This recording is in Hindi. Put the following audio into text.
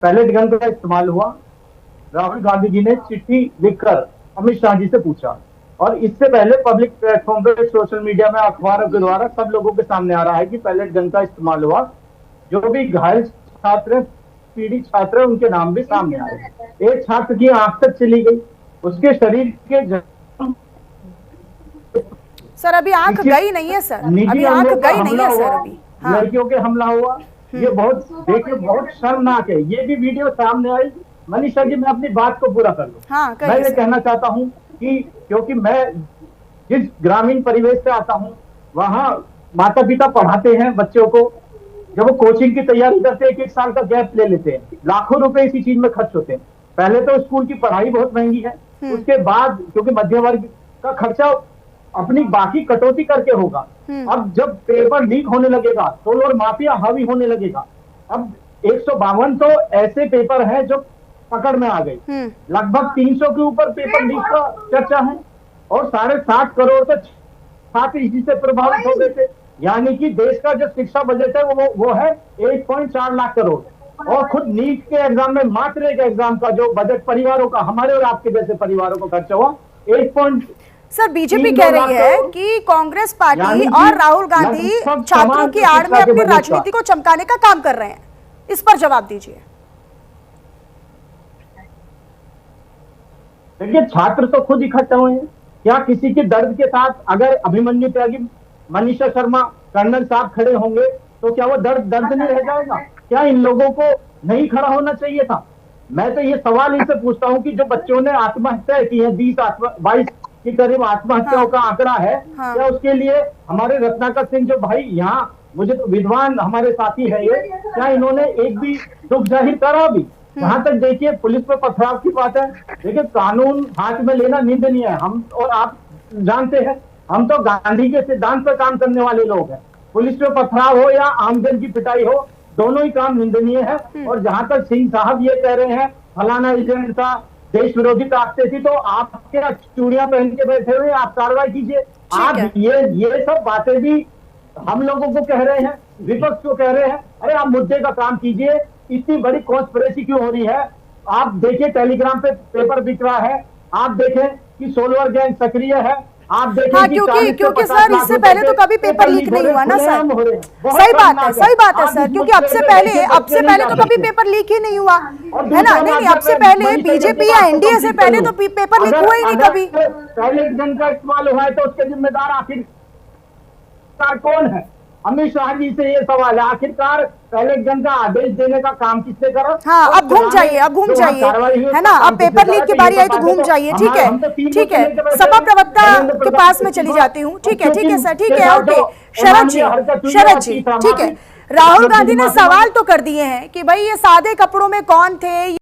पैलेट गन का इस्तेमाल हुआ। राहुल गांधी जी ने चिट्ठी लिखकर अमित शाह जी से पूछा, और इससे पहले पब्लिक प्लेटफॉर्म पे, सोशल मीडिया में, अखबारों के द्वारा सब लोगों के सामने आ रहा है कि पैलेट गन का इस्तेमाल हुआ। जो भी घायल छात्र, पीड़ित छात्र, उनके नाम भी सामने आए। एक छात्र की आंख तक चली गई, उसके शरीर के सर अभी आंख गई नहीं है सर, निजी अभी आंख अंगों पर गई नहीं हमला है सर हुआ, अभी। हाँ। लड़कियों के हमला हुआ। ये बहुत देखिए, बहुत शर्मनाक है। ये भी वीडियो सामने आई। मनीषा जी, मैं अपनी बात को पूरा कर लूं। हाँ, मैं ये सर। कहना चाहता हूं कि क्योंकि मैं जिस ग्रामीण परिवेश से आता हूं, वहां माता पिता पढ़ाते हैं बच्चों को। जब वो कोचिंग की तैयारी करते हैं, 1 साल का गैप ले लेते हैं, लाखों रुपए इसी चीज में खर्च होते हैं। पहले तो स्कूल की पढ़ाई बहुत महंगी है, उसके बाद क्योंकि मध्य वर्ग का खर्चा अपनी बाकी कटौती करके होगा। अब जब पेपर लीक होने लगेगा, सोलर माफिया हावी होने लगेगा। अब 152 तो ऐसे पेपर हैं जो पकड़ में आ गई। लगभग 300 के ऊपर पेपर लीक का चर्चा है, और 7.5 करोड़ तक छात्र इसी से प्रभावित हो गए थे। यानी कि देश का जो शिक्षा बजट है वो है 1.4 लाख करोड़। और खुद नीट के एग्जाम में, मात्र एक एग्जाम का जो बजट परिवारों का, हमारे और आपके जैसे परिवारों को खर्चा हुआ 1. सर बीजेपी कह रही है कि कांग्रेस पार्टी और राहुल गांधी छात्रों की आड़ में अपनी राजनीति को चमकाने का काम कर रहे हैं। इस पर जवाब दीजिए। देखिए, छात्र तो खुद इकट्ठे हुए हैं। क्या किसी के दर्द के साथ अगर अभिमन्यु त्यागी, मनीषा शर्मा, कर्नल साहब खड़े होंगे तो क्या वो दर्द नहीं रह जाएगा? क्या इन लोगों को नहीं खड़ा होना चाहिए था? मैं तो ये सवाल इनसे पूछता हूं कि जो बच्चों ने आत्महत्या की है, 22 के करीब आत्महत्याओं का आंकड़ा है, क्या उसके लिए हमारे रत्नाकर सिंह जो भाई यहाँ, मुझे तो विद्वान हमारे साथी है ये, क्या इन्होंने एक भी दुख जाहिर करा? भी जहां तक देखिए पुलिस पर पथराव की बात है, देखिए कानून हाथ में लेना निंदनीय है। हम और आप जानते हैं, हम तो गांधी के सिद्धांत पर काम करने वाले लोग हैं। पुलिस पे पथराव हो या आमजन की पिटाई हो, दोनों ही काम निंदनीय है। और जहां तक सिंह साहब ये कह रहे हैं फलाना एजेंट था, देश विरोधी ताकतें थी, तो आप क्या चूड़ियां पहन के बैठे हुए, आप कार्रवाई कीजिए। आप ये सब बातें भी हम लोगों को कह रहे हैं, विपक्ष को कह रहे हैं, अरे आप मुद्दे का काम कीजिए। इतनी बड़ी कॉन्स्पिरेसी क्यों हो रही है? आप देखिए टेलीग्राम पे पेपर बिक रहा है, आप देखें कि सोलवर गैंग सक्रिय है, आप देखें हाँ, क्योंकि सर इससे पहले तो कभी पेपर लीक नहीं हुआ ना सर। सही बात है सर, क्योंकि अब से पहले तो कभी पेपर लीक ही नहीं हुआ है ना। नहीं, अब से पहले बीजेपी या एनडीए से पहले तो पेपर लीक हुआ ही नहीं कभी। पैलेट गन का इस्तेमाल हुआ है तो उसके जिम्मेदार आखिरकार कौन है? अमित शाह जी से ये सवाल है, आखिरकार पैलेट गन का आदेश देने का काम किसने करा? हाँ, अब घूम जाइए है ना। अब पेपर लीक की बारी आई तो घूम जाइए। ठीक है, सपा प्रवक्ता के पास में चली जाती हूँ। ठीक है सर, ठीक है, ओके। शरद जी, ठीक है। राहुल गांधी ने सवाल तो कर दिए हैं कि भाई ये सादे कपड़ों में कौन थे।